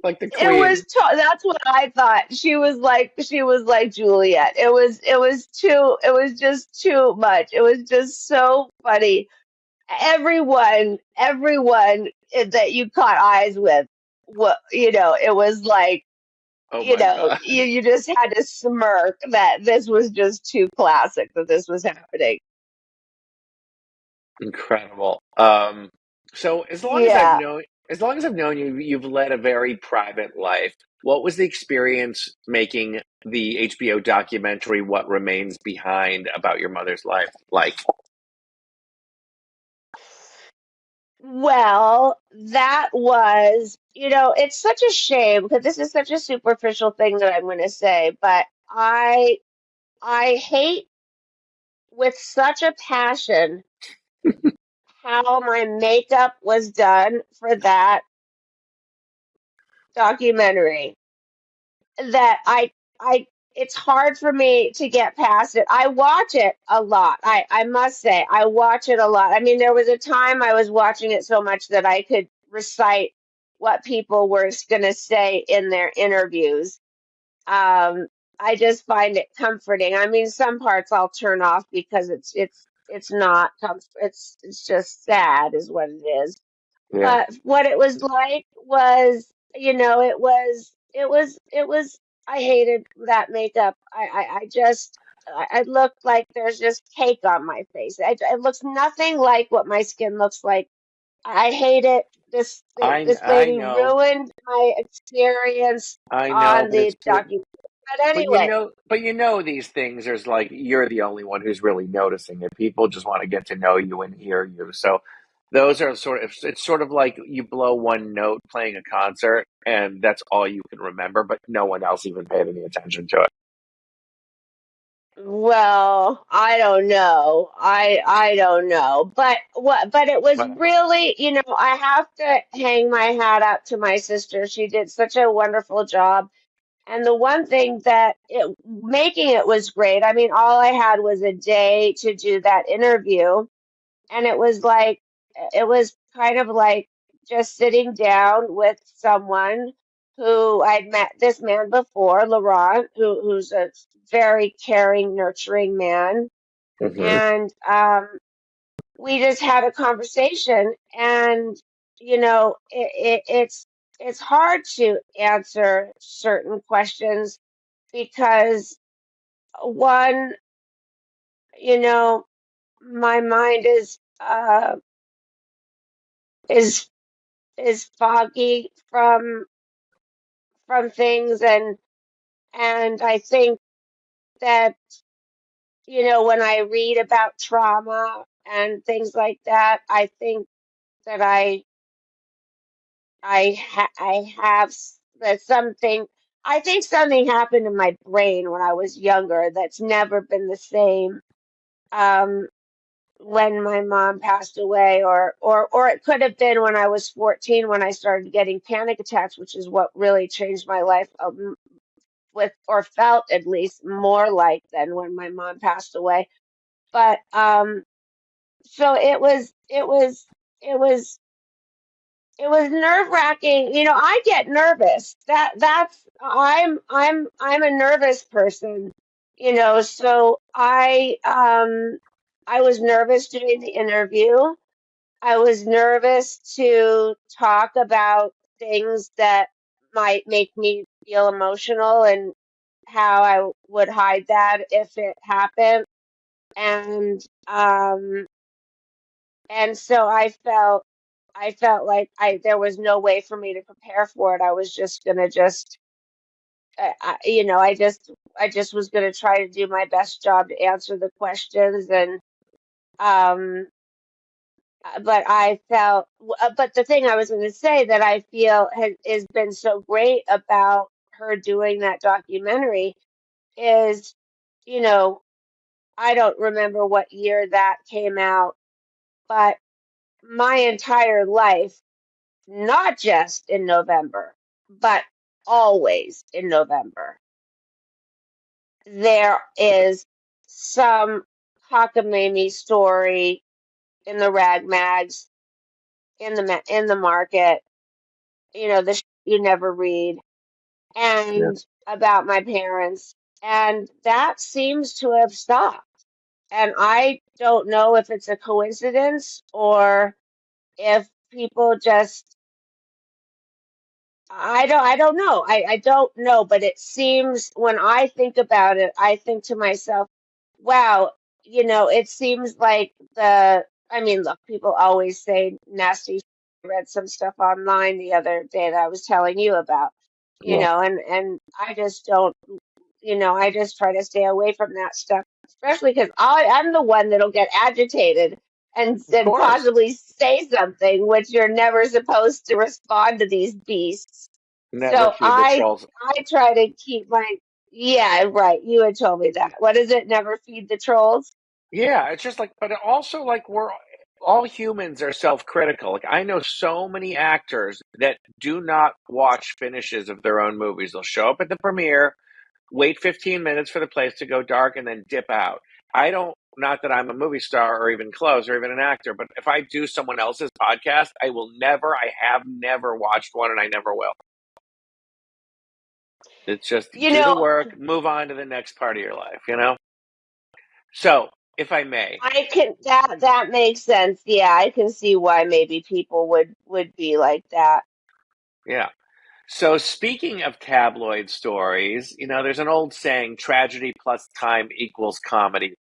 Like the It was queen. that's what I thought. She was like Juliet. It was just too much. It was just so funny. Everyone that you caught eyes with, it was like, Oh my God. you just had to smirk that this was just too classic that this was happening. Incredible. So Yeah. as long as I've known you, you've led a very private life. What was the experience making the HBO documentary What Remains Behind about your mother's life like? Well, that was, it's such a shame because this is such a superficial thing that I'm going to say, but I hate with such a passion how my makeup was done for that documentary, that I it's hard for me to get past it. I watch it a lot. I must say I watch it a lot. I mean, there was a time I was watching it so much that I could recite what people were going to say in their interviews. Um, I just find it comforting. I mean, some parts I'll turn off because it's not it's just sad is what it is. Yeah. But what it was like was, it was, I hated that makeup. I just, I looked like there's just cake on my face. It looks nothing like what my skin looks like. I hate it. This I lady know. ruined my experience I know, on but the it's good. documentary. But anyway, But you know these things. There's like you're the only one who's really noticing it. People just want to get to know you and hear you. So those are it's sort of like you blow one note playing a concert, and that's all you can remember. But no one else even paid any attention to it. well, I don't know. I don't know. But it was Whatever. really, I have to hang my hat up to my sister. She did such a wonderful job. And the one thing that making it was great. I mean, all I had was a day to do that interview, and it was kind of like just sitting down with someone who I'd met this man before, Laurent, who's a very caring, nurturing man, Hmm. and we just had a conversation, and it's hard to answer certain questions because one, you know, my mind is is foggy from things, and I think that when I read about trauma and things like that, I think that I have that something. I think something happened in my brain when I was younger that's never been the same. Um, when my mom passed away, or it could have been when I was 14 when I started getting panic attacks, which is what really changed my life, with, or felt at least more like, than when my mom passed away. But so it was nerve-wracking. I get nervous. I'm a nervous person. So I was nervous doing the interview. I was nervous to talk about things that might make me feel emotional, and how I would hide that if it happened. And so I felt like there was no way for me to prepare for it. I was just gonna I just was gonna try to do my best job to answer the questions, and um but but the thing I was going to say that I feel has been so great about her doing that documentary is, you know, I don't remember what year that came out, but my entire life, not just in November, but always in November, there is some cockamamie story in the rag mags, in the market, the you never read, Yeah. and about my parents. And that seems to have stopped. And I don't know if it's a coincidence, or if people just, I don't know. I don't know, but it seems, when I think about it, I think to myself, wow, it seems like I mean, look, people always say nasty. I read some stuff online the other day that I was telling you about, Yeah. and I just don't, I just try to stay away from that stuff, especially because I'm the one that'll get agitated Of and course. possibly say something, which you're never supposed to respond to these beasts. Never So feed the I trolls. I try to keep my, yeah, right. You had told me that. What is it? Never feed the trolls? Yeah, it's just like, but also like we're all humans are self-critical. Like I know so many actors that do not watch finishes of their own movies. They'll show up at the premiere, wait 15 minutes for the place to go dark, and then dip out. I don't, not that I'm a movie star or even close or even an actor, but if I do someone else's podcast, I have never watched one and I never will. It's just You do the know, work, move on to the next part of your life? So, if I may, I can that makes sense. Yeah, I can see why maybe people would be like that. yeah. So, speaking of tabloid stories, there's an old saying tragedy plus time equals comedy.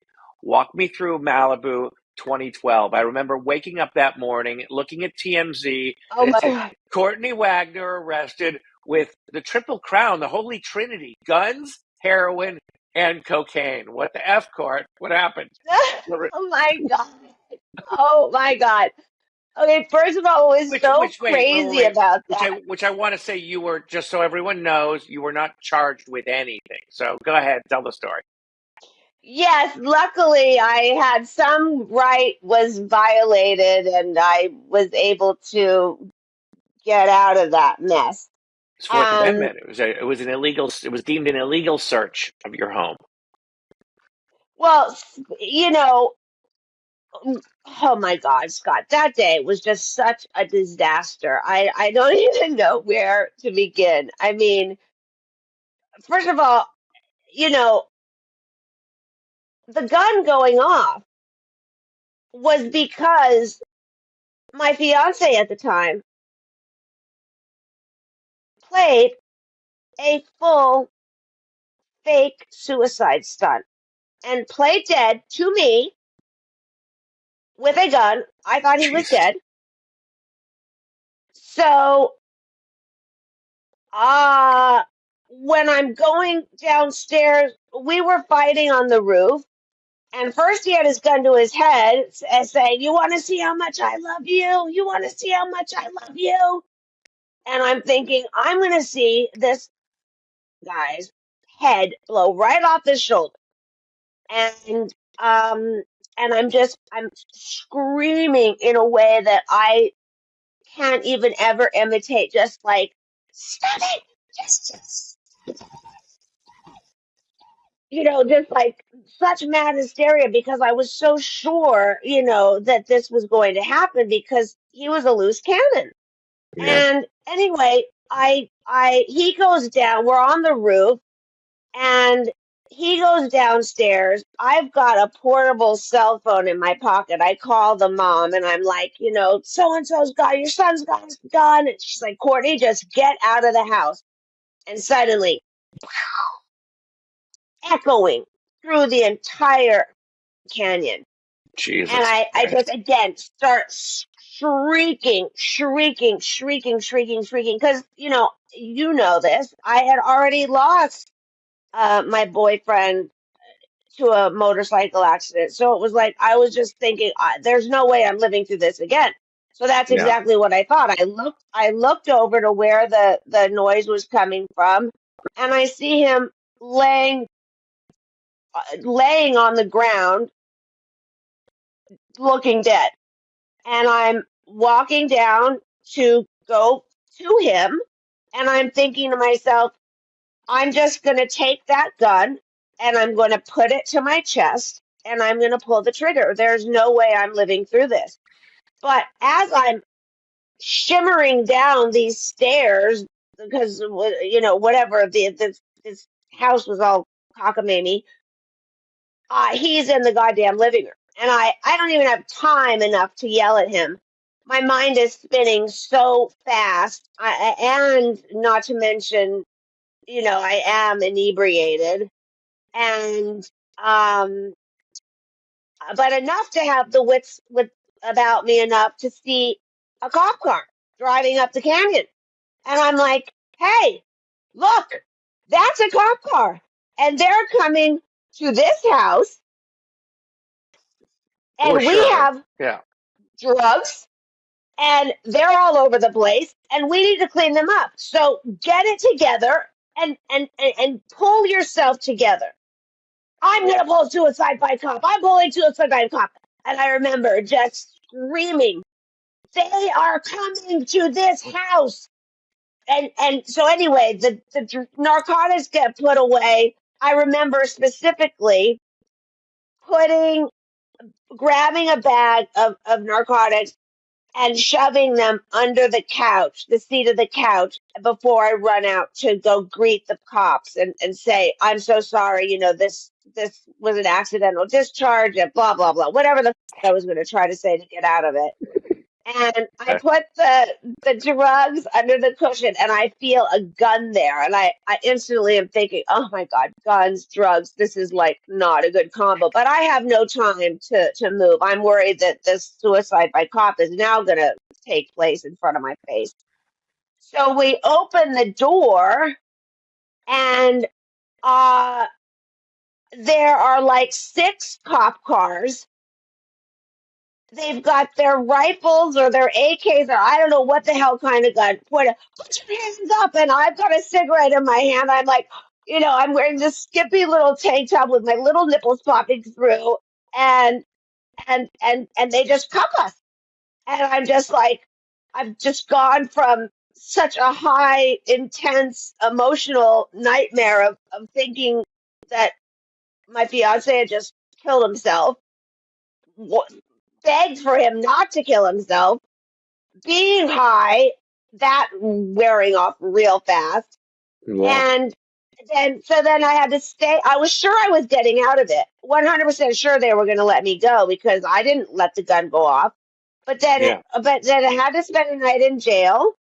Walk me through Malibu 2012. I remember waking up that morning, looking at TMZ, Oh and it my said God. Courtney Wagner arrested with the triple crown, the holy trinity: guns, heroin, and cocaine. What the F, Court? What happened? Oh my God. Oh my God. Okay, first of all, what was Which, so which, crazy wait, about which that? I want to say you were, just so everyone knows, you were not charged with anything. So go ahead, tell the story. Yes, luckily I had some right was violated, and I was able to get out of that mess. It's Fourth Um, Amendment. It was deemed an illegal search of your home. well, oh my God, Scott, that day was just such a disaster. I don't even know where to begin. I mean, first of all, you know, the gun going off. was because my fiance at the time played a full fake suicide stunt and played dead to me with a gun. I thought he was Jesus. dead. So, when I'm going downstairs, we were fighting on the roof. And first he had his gun to his head and saying, "You want to see how much I love you? You want to see how much I love you?" And I'm thinking, I'm going to see this guy's head blow right off his shoulder. And, um, and I'm screaming in a way that I can't even ever imitate, just like, "Stop it! Just, just like such mad hysteria because I was so sure, that this was going to happen because he was a loose cannon. Yeah. And anyway, he goes down, we're on the roof, and he goes downstairs. I've got a portable cell phone in my pocket. I call the mom and I'm like, so and so's got your son's got his gun. And she's like, "Courtney, just get out of the house." And suddenly, echoing through the entire canyon. And Jesus I Christ. just again start shrieking, shrieking, shrieking, shrieking, shrieking, because this. I had already lost my boyfriend to a motorcycle accident, so it was like I was just thinking, there's no way I'm living through this again. So that's Yeah. exactly what I thought. I looked over to where the noise was coming from, and I see him laying on the ground, looking dead. And I'm walking down to go to him, and I'm thinking to myself, I'm just going to take that gun and I'm going to put it to my chest and I'm going to pull the trigger. There's no way I'm living through this. But as I'm shimmering down these stairs, because whatever, this house was all cockamamie, he's in the goddamn living room. And I don't even have time enough to yell at him. My mind is spinning so fast. And not to mention, I am inebriated. And, but enough to have the wits about me enough to see a cop car driving up the canyon. And I'm like, "Hey, look, that's a cop car. And they're coming to this house. For And we sure. have Yeah. drugs and they're all over the place and we need to clean them up. So get it together and pull yourself together. I'm going to pull suicide by cop. I'm pulling suicide by cop." And I remember just screaming, "They are coming to this house." And so anyway, the narcotics get put away. I remember specifically grabbing a bag of narcotics and shoving them under the couch, the seat of the couch, before I run out to go greet the cops and say, "I'm so sorry, this was an accidental discharge," and blah, blah, blah, whatever the I was going to try to say to get out of it. And I put the drugs under the cushion and I feel a gun there. And I instantly am thinking, "Oh my God, guns, drugs, this is like not a good combo." But I have no time to move. I'm worried that this suicide by cop is now going to take place in front of my face. So we open the door and uh, there are like 6 cop cars. They've got their rifles or their AKs or I don't know what the hell kind of gun. Put your hands up, and I've got a cigarette in my hand. I'm like, I'm wearing this skippy little tank top with my little nipples popping through, and and they just cuff us. And I'm just like, I've just gone from such a high, intense, emotional nightmare of thinking that my fiance had just killed himself, begged for him not to kill himself, being high, that wearing off real fast, Yeah. and then I had to stay. I was sure I was getting out of it. 100% sure they were going to let me go because I didn't let the gun go off. Yeah. But then I had to spend a night in jail.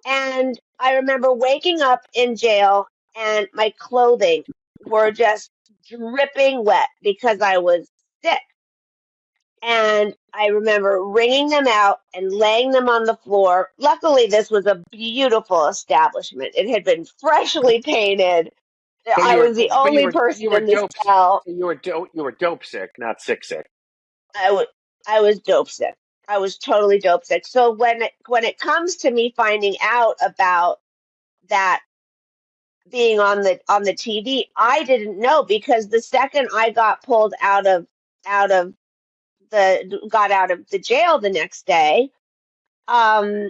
And I remember waking up in jail and my clothing were just dripping wet because I was sick. And I remember wringing them out and laying them on the floor. Luckily, this was a beautiful establishment. It had been freshly painted. So I you were, was the but only person you were in the dope. cell. So you were dope sick, not sick sick. I I was dope sick. I was totally dope sick. So when it comes to me finding out about that being on the TV, I didn't know because the second I got pulled out of got out of the jail the next day, um,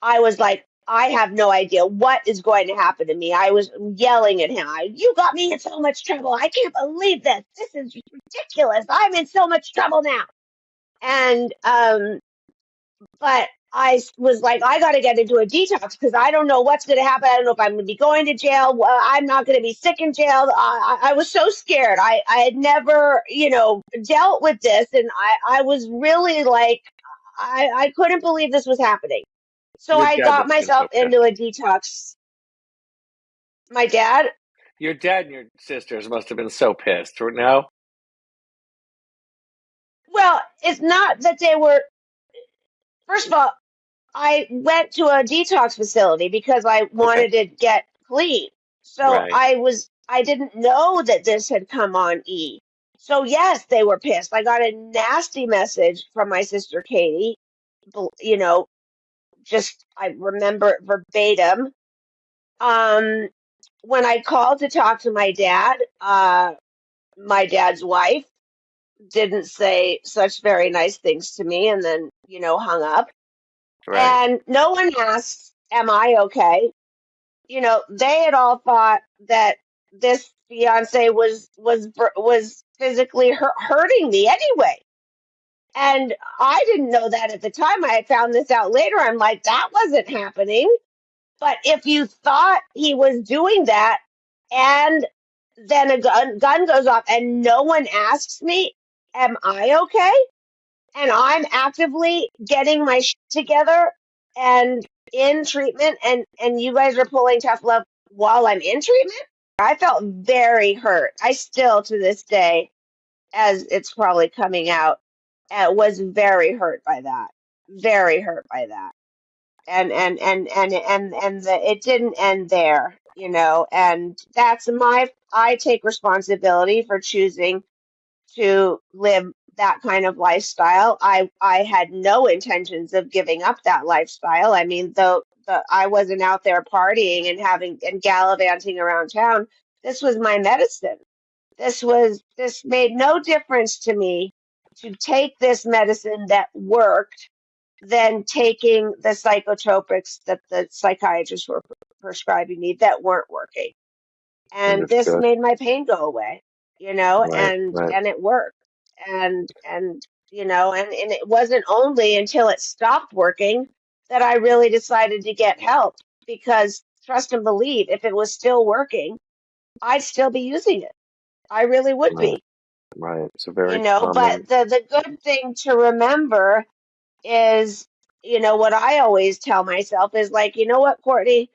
I was like, I have no idea what is going to happen to me. I was yelling at him. You got me in so much trouble. I can't believe this. This is ridiculous. I'm in so much trouble now. And but was like, I got to get into a detox because I don't know what's going to happen. I don't know if I'm going to be going to jail. I'm not going to be sick in jail. I was so scared. I had never, dealt with this. And I was really like, I couldn't believe this was happening. So Your I dad got must have been so myself pissed. into a detox. My dad, Your dad and your sisters must have been so pissed. No? well, it's not that they were, first of all, I went to a detox facility because I Okay. wanted to get clean. So Right. I didn't know that this had come on E. So yes, they were pissed. I got a nasty message from my sister Katie, you know, just I remember it verbatim. Um, when I called to talk to my dad's wife didn't say such very nice things to me and then, hung up. Right. And no one asked, am I okay? They had all thought that this fiance was physically hurting me anyway. And I didn't know that at the time. I had found this out later. I'm like, that wasn't happening. But if you thought he was doing that and then a gun goes off and no one asks me, am I okay? And I'm actively getting my shit together and in treatment and you guys are pulling tough love while I'm in treatment. I felt very hurt. I still to this day, as it's probably coming out, was very hurt by that. Very hurt by that. It didn't end there, and I take responsibility for choosing to live that kind of lifestyle. I had no intentions of giving up that lifestyle. I mean, though I wasn't out there partying and having and gallivanting around town. This was my medicine. This made no difference to me to take this medicine that worked than taking the psychotropics that the psychiatrists were prescribing me that weren't working. And this Understood. made my pain go away, Right. Right. and it worked. And and it wasn't only until it stopped working that I really decided to get help because trust and believe, if it was still working, I'd still be using it. I really would Right. be, Right. It's a very but common. the good thing to remember is, what I always tell myself is like, you know what, Courtney,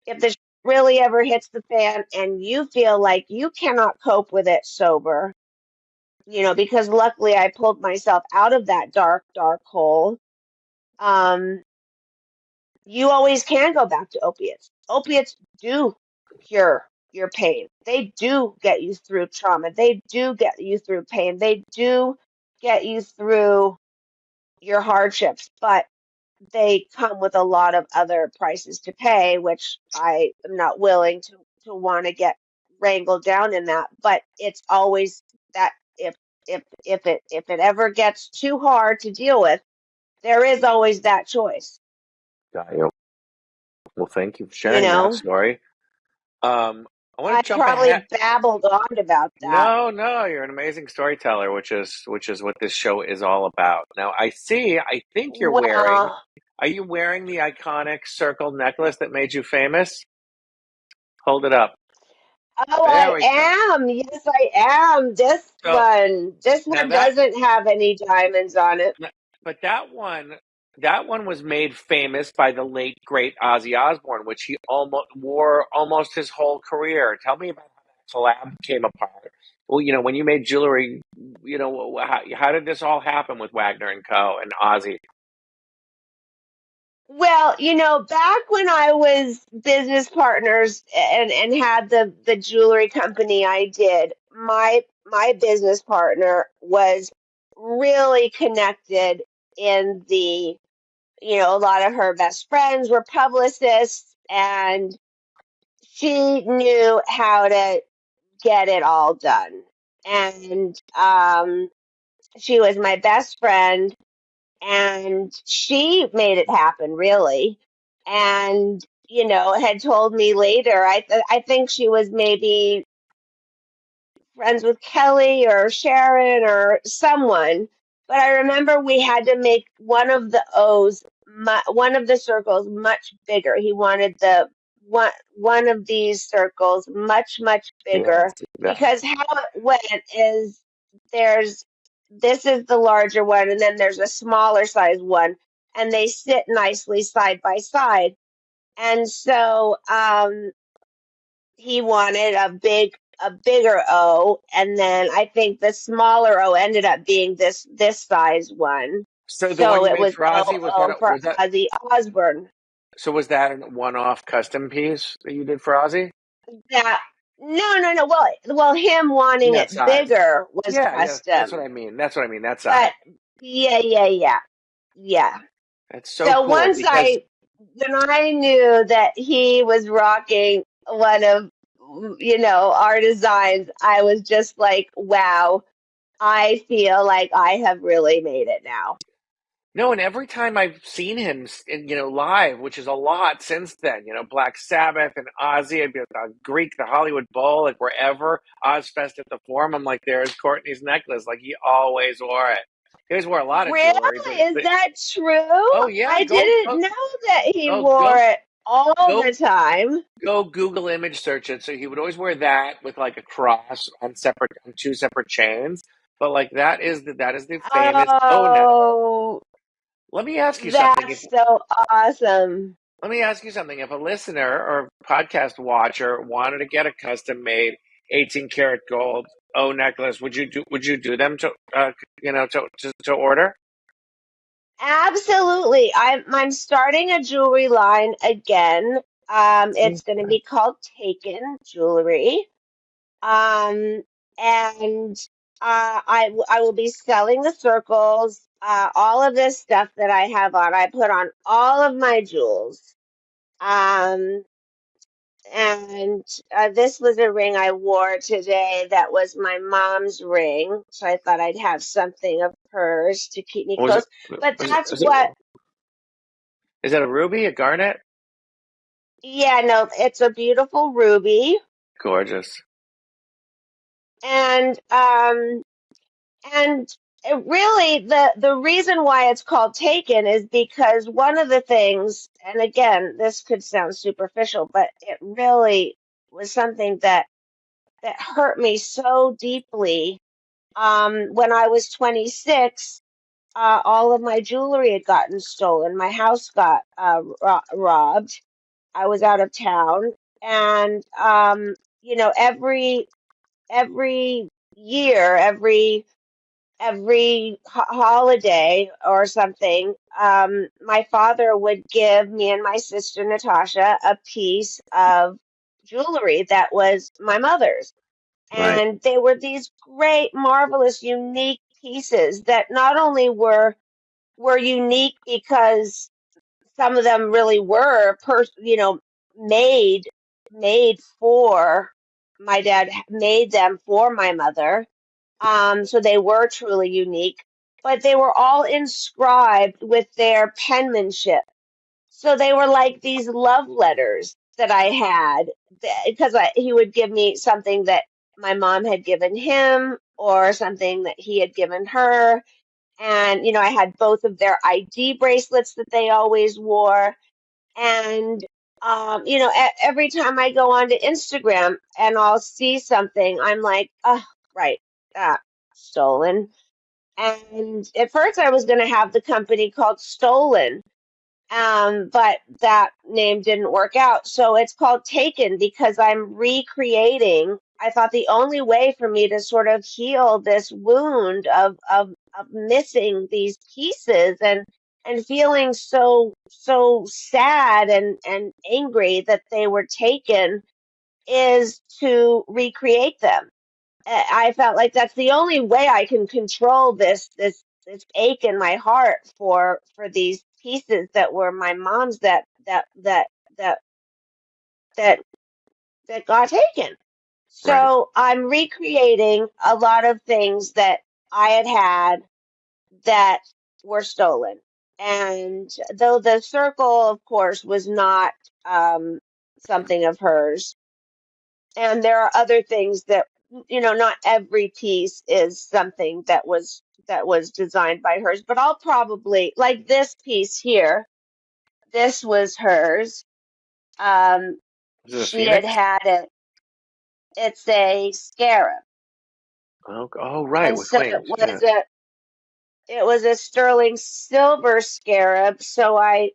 if the really ever hits the fan and you feel like you cannot cope with it sober, because luckily I pulled myself out of that dark, dark hole. Um, you always can go back to opiates. Opiates do cure your pain. They do get you through trauma. They do get you through pain. They do get you through your hardships, but they come with a lot of other prices to pay, which I am not willing to want to get wrangled down in that. But it's always that if it ever gets too hard to deal with, there is always that choice. Got you. Well, thank you for You sharing that know, story. I want I to jump ahead. probably babbled on about that. No, no, you're an amazing storyteller, which is what this show is all about. Now, I see. I think you're wearing. Well, Are you wearing the iconic circle necklace that made you famous? Hold it up. Oh, There I we go. am. Yes, I am. This So one. This now one doesn't have any diamonds on it. but that one was made famous by the late great Ozzy Osbourne, which he almost wore almost his whole career. Tell me about how that collab came apart. Well, when you made jewelry, how did this all happen with Wagner and Co. and Ozzy? Well, back when I was business partners and had the jewelry company I did, my business partner was really connected in a lot of her best friends were publicists, and she knew how to get it all done. And she was my best friend, and she made it happen, really. And had told me later, I think she was maybe friends with Kelly or Sharon or someone. But I remember we had to make one of the one of the circles much bigger. He wanted the one of these circles much bigger, Yes, yeah. because how it went is there's this is the larger one, and then there's a smaller size one, and they sit nicely side by side. And so he wanted a bigger O, and then I think the smaller O ended up being this size one. So the one So you it made was for Ozzy, OO for Ozzy Osbourne. was that a one-off custom piece that you did for Ozzy? That no. Well, him wanting That it size. bigger was Yeah, yeah. That's what custom, I mean. That's what I mean. That size. but yeah. That's so So cool because when I knew that he was rocking one of our designs, I was just like, wow, I feel like I have really made it now. no, and every time I've seen him, live, which is a lot since then, Black Sabbath and Ozzy, I'd be at the Greek, the Hollywood Bowl, like wherever, Ozfest at the Forum, I'm like, there's Courtney's necklace. Like he always wore it. He always wore a lot of jewelry, Really? Is but that true? oh yeah, I didn't know that he go, wore go, it all go, the time. go Google image search it. So he would always wear that with like a cross on two separate chains. But like that is the famous O necklace. Oh, Let me ask you something. that's so awesome. Let me ask you something. If a listener or podcast watcher wanted to get a custom made 18 karat gold O necklace, would you do them to order? Absolutely. I'm starting a jewelry line again. It's going to be called Taken Jewelry. Um, and I will be selling the circles, all of this stuff that I have on. I put on all of my jewels. Um, and this was a ring I wore today that was my mom's ring. So I thought I'd have something of hers to keep me Or was it close. But is it that's is it what, is that a ruby, a garnet? yeah, no, it's a beautiful ruby. Gorgeous. And And really, the reason why it's called Taken is because one of the things, and again, this could sound superficial, but it really was something that hurt me so deeply. When I was 26, all of my jewelry had gotten stolen. My house got robbed. I was out of town, and every year, every holiday or something, my father would give me and my sister Natasha a piece of jewelry that was my mother's. Right. And they were these great, marvelous, unique pieces that not only were unique because some of them really were made made for my dad made them for my mother, so they were truly unique, but they were all inscribed with their penmanship. So they were like these love letters that I had, because he would give me something that my mom had given him or something that he had given her. And, I had both of their ID bracelets that they always wore. And every time I go onto Instagram and I'll see something, I'm like, oh, right, stolen. And at first I was going to have the company called Stolen, but that name didn't work out. So it's called Taken because I'm recreating. I thought the only way for me to sort of heal this wound of missing these pieces and feeling so sad and angry that they were taken is to recreate them. I felt like that's the only way I can control this ache in my heart for these pieces that were my mom's that that that got taken. Right. So I'm recreating a lot of things that I had that were stolen. And though the circle, of course, was not something of hers, and there are other things that not every piece is something that was designed by hers, but I'll probably like this piece here. This was hers. um Is it a she had phoenix? had it. It's a scarab, Oh, right, and with so wings. Yeah. it was a sterling silver scarab, so I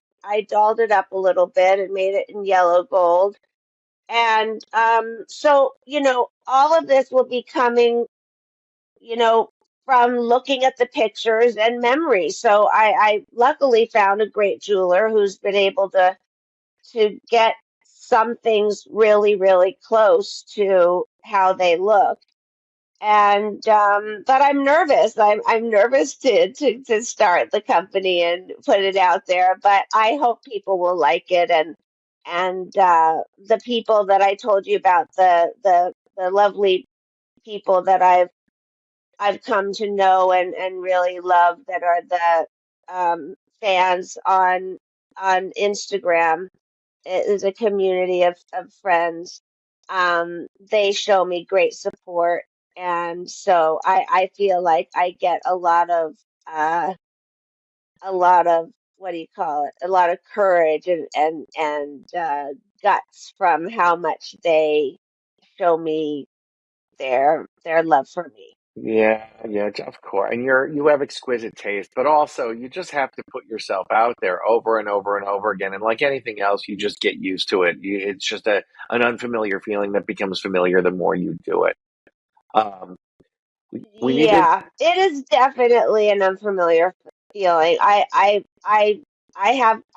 dolled it up a little bit and made it in yellow gold. And so all of this will be coming, you know, from looking at the pictures and memory. So I luckily found a great jeweler who's been able to get some things really, really close to how they look. And but I'm nervous. I'm nervous to start the company and put it out there. But I hope people will like it, and the people that I told you about, the lovely people that I've come to know and really love, that are the fans on Instagram. It is a community of friends. They show me great support, and so I feel like I get uh, a lot of, what do you call it? A lot of courage and guts from how much they show me their love for me. Yeah, yeah, of course. And you have exquisite taste, but also you just have to put yourself out there over and over and over again. And like anything else, you just get used to it. It's just an unfamiliar feeling that becomes familiar the more you do it. Um, we need to. Yeah, it is definitely an unfamiliar feeling. I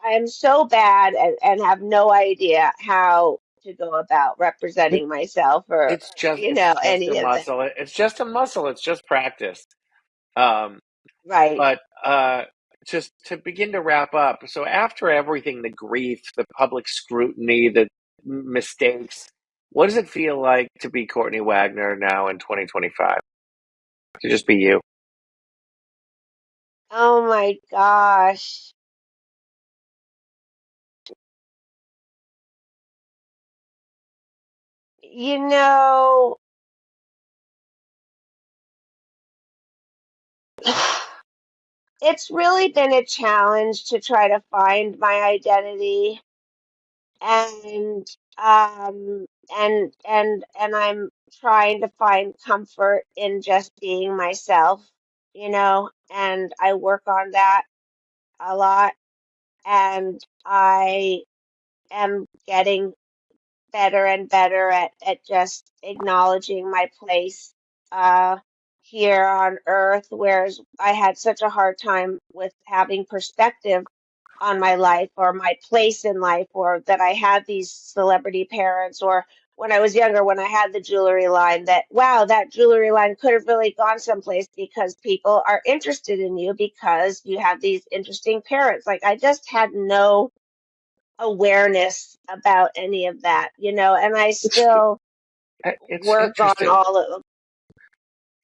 am so bad and have no idea how to go about representing myself, or It's just a any of that. muscle. It's just a muscle. It's just practice. Um, Right. but just to begin to wrap up, so after everything, the grief, the public scrutiny, the mistakes, what does it feel like to be Courtney Wagner now in 2025? To just be you? Oh my gosh. You know, it's really been a challenge to try to find my identity, and and I'm trying to find comfort in just being myself, and I work on that a lot, and I am getting better and better at just acknowledging my place uh here on earth, whereas I had such a hard time with having perspective on my life or my place in life, or that I had these celebrity parents, or when I was younger, when I had the jewelry line, that wow, that jewelry line could have really gone someplace because people are interested in you because you have these interesting parents. Like, I just had no awareness about any of that, and I It's still it's work on interesting. all of.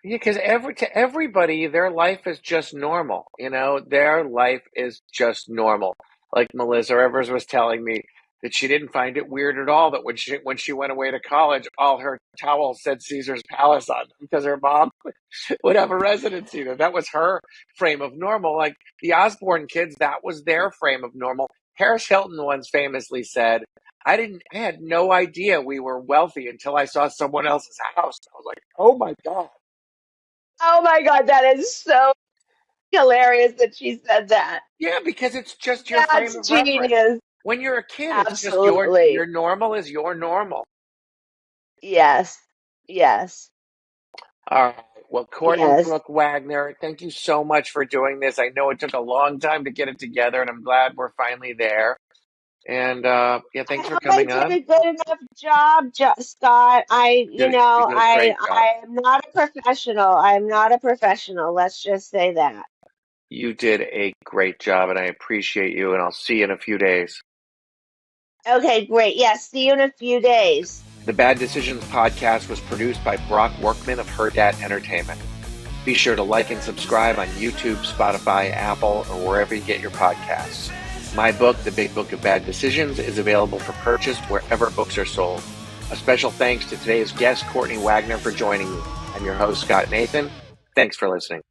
Yeah, because to everybody, their life is just normal. Their life is just normal. Like Melissa Rivers was telling me that she didn't find it weird at all that when she went away to college, all her towels said Caesar's Palace on them because her mom would have a residency there. That was her frame of normal. Like the Osbourne kids, that was their frame of normal. Paris Hilton once famously said, I had no idea we were wealthy until I saw someone else's house. I was like, oh my God. Oh my God, that is so hilarious that she said that. Yeah, because it's just your frame That's of reference. genius. When you're a kid, it's just Absolutely. your normal is your normal. Yes. Yes. All right. Well, Courtney Yes. Brooke Wagner, thank you so much for doing this. I know it took a long time to get it together, and I'm glad we're finally there. And yeah, I thanks for hope I coming did on. a good enough job, Scott. You did a great job. I am not a professional. I'm not a professional. Let's just say that. You did a great job, and I appreciate you. And I'll see you in a few days. Okay, great. Yes, see you in a few days. The Bad Decisions podcast was produced by Brock Workman of Her Dad Entertainment. Be sure to like and subscribe on YouTube, Spotify, Apple, or wherever you get your podcasts. My book, The Big Book of Bad Decisions, is available for purchase wherever books are sold. A special thanks to today's guest, Courtney Wagner, for joining me. I'm your host, Scott Nathan. Thanks for listening.